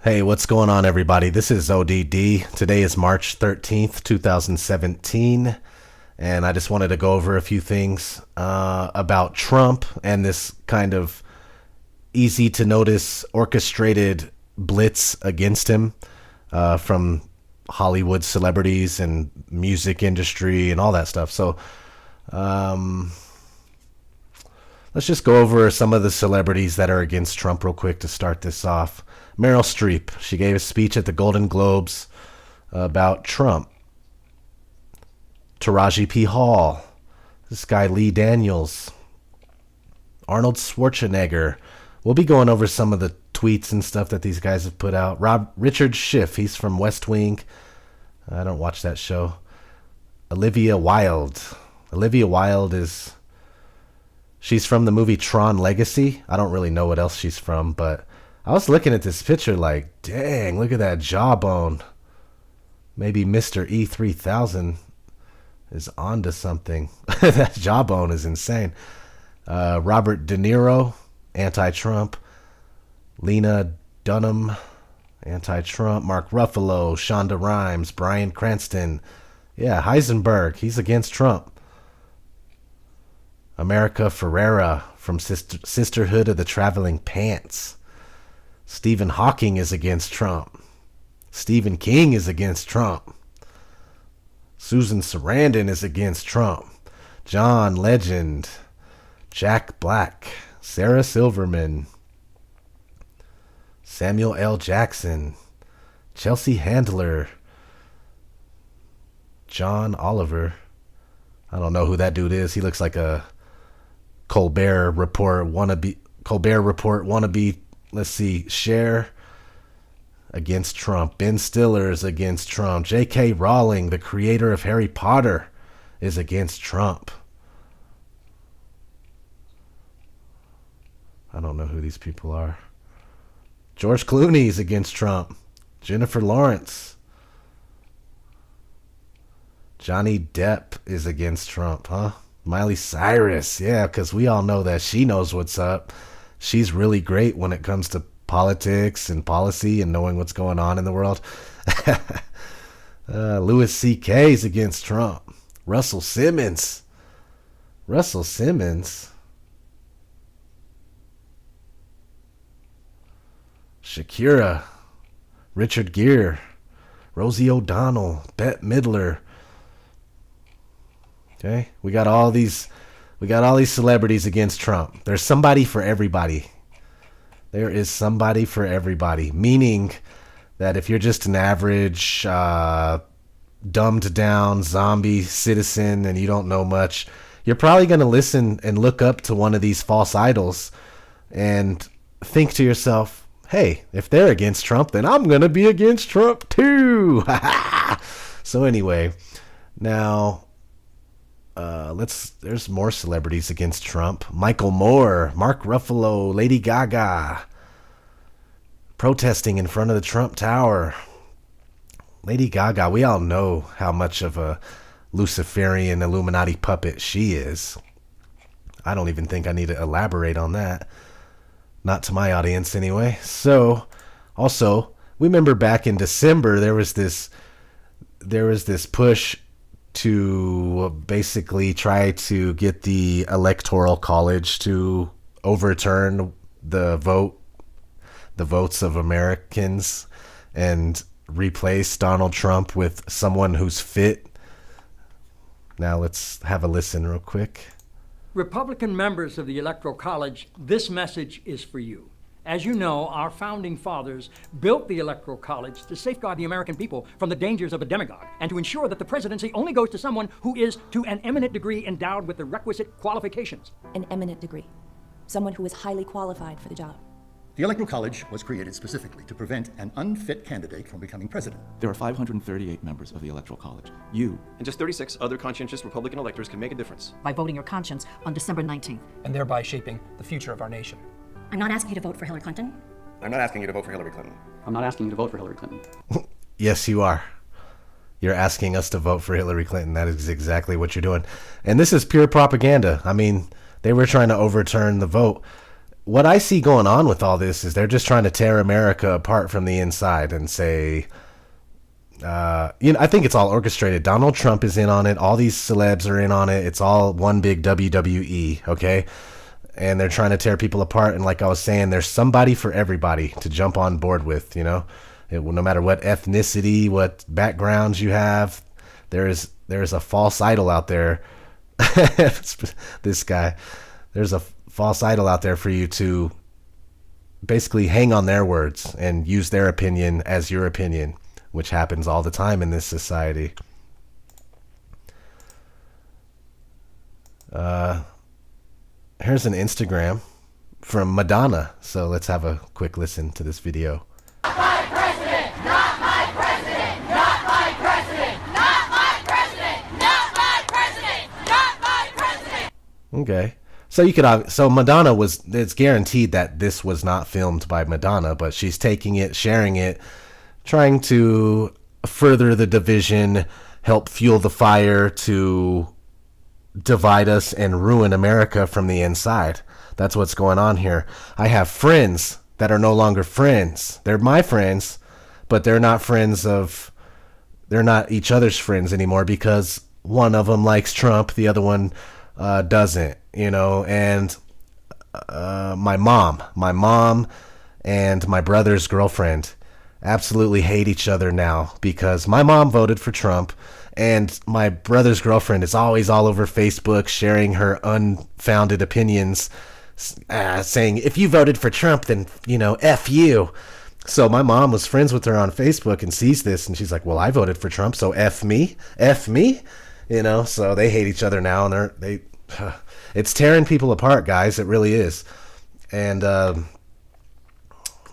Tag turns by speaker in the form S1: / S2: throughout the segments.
S1: Hey, what's going on, everybody? This is ODD. Today is March 13th, 2017, and I just wanted to go over a few things about Trump and this kind of easy to notice orchestrated blitz against him from Hollywood celebrities and music industry and all that stuff. So let's just go over some of the celebrities that are against Trump real quick to start this off. Meryl Streep, she gave a speech at the Golden Globes about Trump. Taraji P. Hall, this guy Lee Daniels, Arnold Schwarzenegger. We'll be going over some of the tweets and stuff that these guys have put out. Richard Schiff, he's from West Wing. I don't watch that show. Olivia Wilde. Olivia Wilde she's from the movie Tron Legacy. I don't really know what else she's from, but I was looking at this picture like, dang, look at that jawbone. Maybe Mr. E3000 is onto something. That jawbone is insane. Robert De Niro, anti-Trump. Lena Dunham, anti-Trump. Mark Ruffalo, Shonda Rhimes, Bryan Cranston. Yeah, Heisenberg, he's against Trump. America Ferrera from Sisterhood of the Traveling Pants. Stephen Hawking is against Trump. Stephen King is against Trump. Susan Sarandon is against Trump. John Legend. Jack Black. Sarah Silverman. Samuel L. Jackson. Chelsea Handler. John Oliver. I don't know who that dude is. He looks like a Colbert Report wannabe. Let's see. Cher against Trump. Ben Stiller is against Trump. J.K. Rowling, the creator of Harry Potter, is against Trump. I don't know who these people are. George Clooney is against Trump. Jennifer Lawrence. Johnny Depp is against Trump, huh? Miley Cyrus, yeah, because we all know that she knows what's up. She's really great when it comes to politics and policy and knowing what's going on in the world. Louis C.K. is against Trump. Russell Simmons. Shakira. Richard Gere. Rosie O'Donnell. Bette Midler. Okay, we got all these celebrities against Trump. There's somebody for everybody. There is somebody for everybody, meaning that if you're just an average, dumbed down zombie citizen and you don't know much, you're probably going to listen and look up to one of these false idols and think to yourself, hey, if they're against Trump, then I'm going to be against Trump too. So anyway, now there's more celebrities against Trump. Michael Moore, Mark Ruffalo, Lady Gaga, protesting in front of the Trump Tower. Lady Gaga, we all know how much of a Luciferian Illuminati puppet she is. I don't even think I need to elaborate on that. Not to my audience anyway. So, also, we remember back in December there was this push to basically try to get the Electoral College to overturn the votes of Americans and replace Donald Trump with someone who's fit. Now let's have a listen real quick.
S2: Republican members of the Electoral College, this message is for you. As you know, our founding fathers built the Electoral College to safeguard the American people from the dangers of a demagogue and to ensure that the presidency only goes to someone who is, to an eminent degree, endowed with the requisite qualifications.
S3: An eminent degree. Someone who is highly qualified for the job.
S4: The Electoral College was created specifically to prevent an unfit candidate from becoming president.
S5: There are 538 members of the Electoral College. You
S6: and just 36 other conscientious Republican electors can make a difference.
S7: By voting your conscience on December 19th.
S8: And thereby shaping the future of our nation.
S7: I'm not asking you to vote for Hillary Clinton.
S6: I'm not asking you to vote for Hillary Clinton.
S9: I'm not asking you to vote for Hillary Clinton.
S1: Yes, you are. You're asking us to vote for Hillary Clinton. That is exactly what you're doing. And this is pure propaganda. I mean, they were trying to overturn the vote. what I see going on with all this is they're just trying to tear America apart from the inside and say, I think it's all orchestrated. Donald Trump is in on it. All these celebs are in on it. It's all one big WWE, okay? And they're trying to tear people apart. And like I was saying, there's somebody for everybody to jump on board with, no matter what ethnicity, what backgrounds you have, there's a false idol out there. This guy, there's a false idol out there for you to basically hang on their words and use their opinion as your opinion, which happens all the time in this society. Here's an Instagram from Madonna. So let's have a quick listen to this video.
S10: Not my president, not my president, not my president, not my president, not my president, not my president.
S1: Okay. So Madonna it's guaranteed that this was not filmed by Madonna, but she's taking it, sharing it, trying to further the division, help fuel the fire to divide us and ruin America from the inside. That's what's going on here. I have friends that are no longer friends. They're my friends, but they're not each other's friends anymore because one of them likes Trump, the other one doesn't, and my mom and my brother's girlfriend absolutely hate each other now because my mom voted for Trump and my brother's girlfriend is always all over Facebook sharing her unfounded opinions, saying, if you voted for Trump, then, F you. So my mom was friends with her on Facebook and sees this and she's like, well, I voted for Trump, so F me. So they hate each other now and it's tearing people apart, guys. It really is. And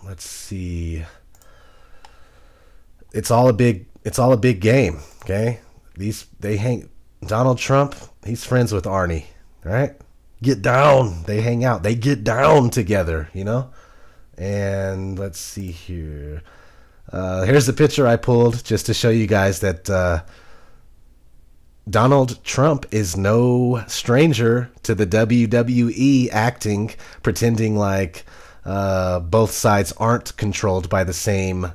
S1: let's see. It's all a big game, okay? Donald Trump, he's friends with Arnie, right? Get down. They hang out. They get down together, And let's see here. Here's the picture I pulled just to show you guys that Donald Trump is no stranger to the WWE acting, pretending like both sides aren't controlled by the same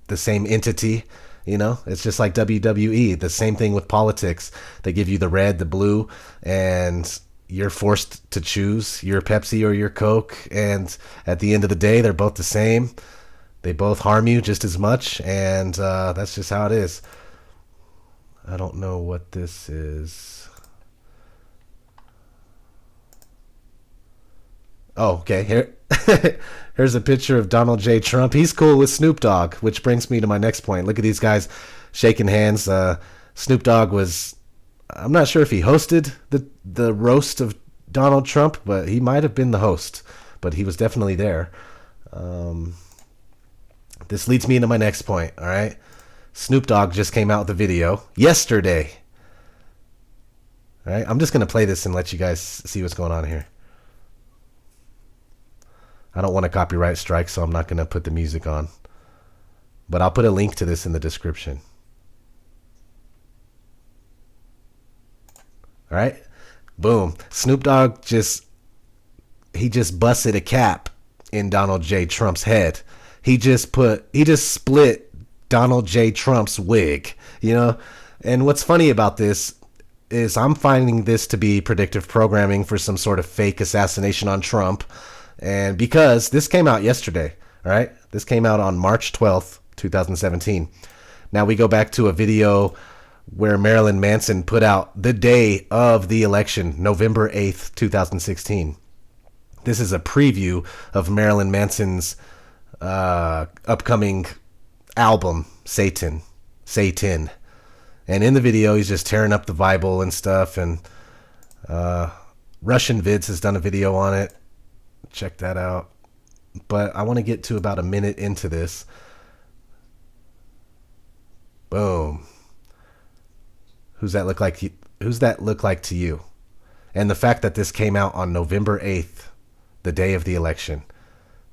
S1: entity. It's just like WWE. The same thing with politics. They give you the red, the blue, and you're forced to choose your Pepsi or your Coke. And at the end of the day, they're both the same. They both harm you just as much. And that's just how it is. I don't know what this is. Oh, okay. Here. Here's a picture of Donald J. Trump. He's cool with Snoop Dogg, which brings me to my next point. Look at these guys shaking hands. Snoop Dogg I'm not sure if he hosted the roast of Donald Trump, but he might have been the host, but he was definitely there. This leads me into my next point, all right? Snoop Dogg just came out with a video yesterday. All right, I'm just going to play this and let you guys see what's going on here. I don't want a copyright strike, so I'm not going to put the music on. But I'll put a link to this in the description. All right? Boom. Snoop Dogg just busted a cap in Donald J. Trump's head. He just split Donald J. Trump's wig, And what's funny about this is I'm finding this to be predictive programming for some sort of fake assassination on Trump. And because this came out yesterday, all right? This came out on March 12th, 2017. Now we go back to a video where Marilyn Manson put out the day of the election, November 8th, 2016. This is a preview of Marilyn Manson's upcoming album, Satan. And in the video, he's just tearing up the Bible and stuff. And Russian Vids has done a video on it. Check that out. But I want to get to about a minute into this. Boom. Who's that look like to you? And the fact that this came out on November 8th, the day of the election,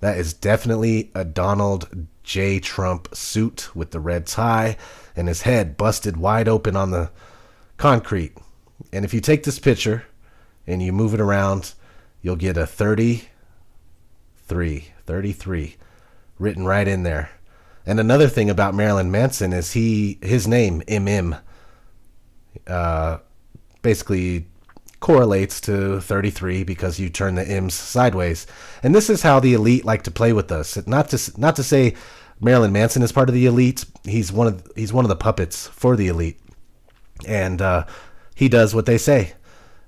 S1: that is definitely a Donald J. Trump suit with the red tie and his head busted wide open on the concrete. And if you take this picture and you move it around, you'll get a 33 written right in there. And another thing about Marilyn Manson is his name, MM, basically correlates to 33 because you turn the M's sideways. And this is how the elite like to play with us. Not to say Marilyn Manson is part of the elite. He's one of the puppets for the elite. And he does what they say.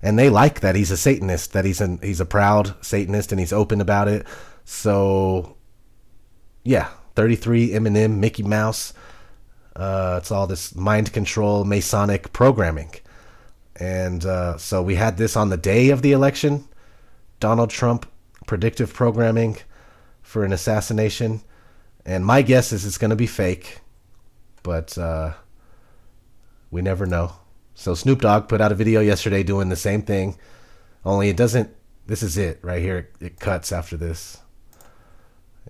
S1: And they like that he's a Satanist, that he's a proud Satanist, and he's open about it. So yeah, 33, Eminem, Mickey Mouse. It's all this mind control, Masonic programming. And so we had this on the day of the election. Donald Trump predictive programming for an assassination. And my guess is it's going to be fake. But we never know. So Snoop Dogg put out a video yesterday doing the same thing. Only it doesn't. This is it right here. It cuts after this.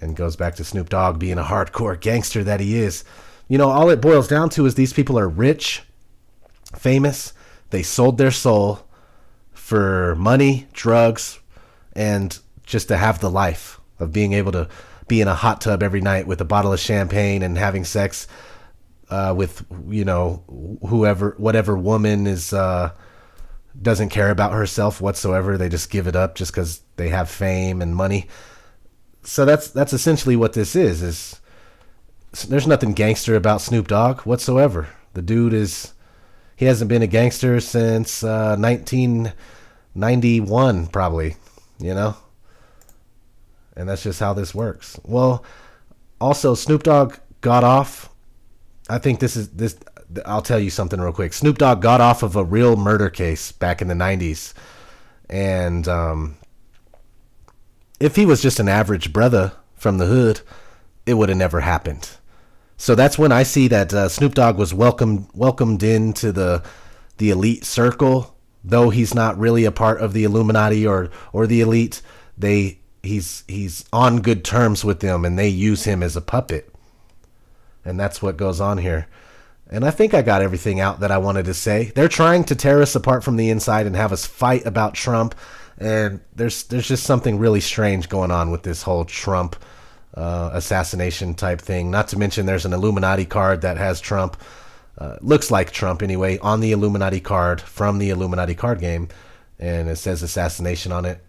S1: And goes back to Snoop Dogg being a hardcore gangster that he is. You know, all it boils down to is these people are rich, famous. They sold their soul for money, drugs, and just to have the life of being able to be in a hot tub every night with a bottle of champagne and having sex with, you know, whatever woman is doesn't care about herself whatsoever. They just give it up just because they have fame and money. So that's essentially what this is there's nothing gangster about Snoop Dogg whatsoever. The dude he hasn't been a gangster since 1991 probably, you know? And that's just how this works. Well, also Snoop Dogg got off. I think I'll tell you something real quick. Snoop Dogg got off of a real murder case back in the 90s. And if he was just an average brother from the hood, it would have never happened. So that's when I see that Snoop Dogg was welcomed into the elite circle, though he's not really a part of the Illuminati or the elite. He's on good terms with them, and they use him as a puppet. And that's what goes on here. And I think I got everything out that I wanted to say. They're trying to tear us apart from the inside and have us fight about Trump. And there's just something really strange going on with this whole Trump assassination type thing. Not to mention there's an Illuminati card that has Trump, looks like Trump anyway, on the Illuminati card from the Illuminati card game. And it says assassination on it.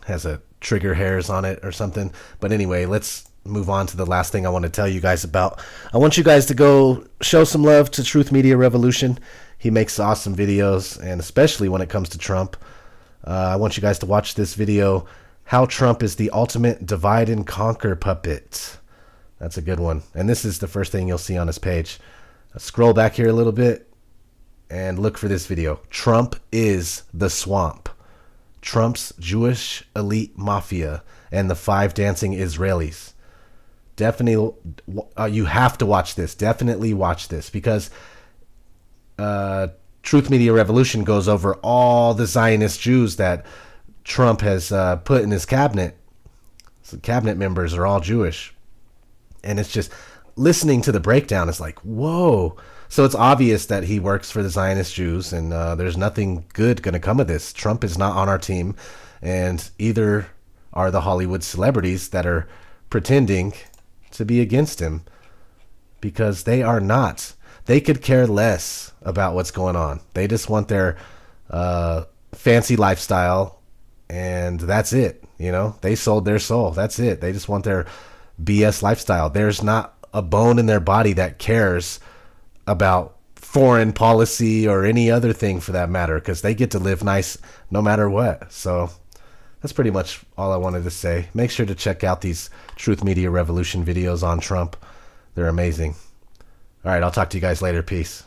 S1: Has a trigger hairs on it or something. But anyway, let's move on to the last thing I want to tell you guys about. I want you guys to go show some love to Truth Media Revolution. He makes awesome videos, and especially when it comes to Trump. I want you guys to watch this video, How Trump is the Ultimate Divide and Conquer Puppet. That's a good one. And this is the first thing you'll see on his page. Scroll back here a little bit and look for this video. Trump is the Swamp. Trump's Jewish elite mafia and the 5 dancing Israelis. Definitely, you have to watch this. Definitely watch this because Truth Media Revolution goes over all the Zionist Jews that Trump has put in his cabinet. So cabinet members are all Jewish. And it's just listening to the breakdown is like, whoa. So it's obvious that he works for the Zionist Jews, and there's nothing good going to come of this. Trump is not on our team, and either are the Hollywood celebrities that are pretending to be against him, because they are not. They could care less about what's going on. They just want their fancy lifestyle, and that's it. You know, they sold their soul. That's it. They just want their BS lifestyle. There's not a bone in their body that cares about foreign policy or any other thing for that matter, because they get to live nice no matter what. So that's pretty much all I wanted to say. Make sure to check out these Truth Media Revolution videos on Trump. They're amazing. All right, I'll talk to you guys later. Peace.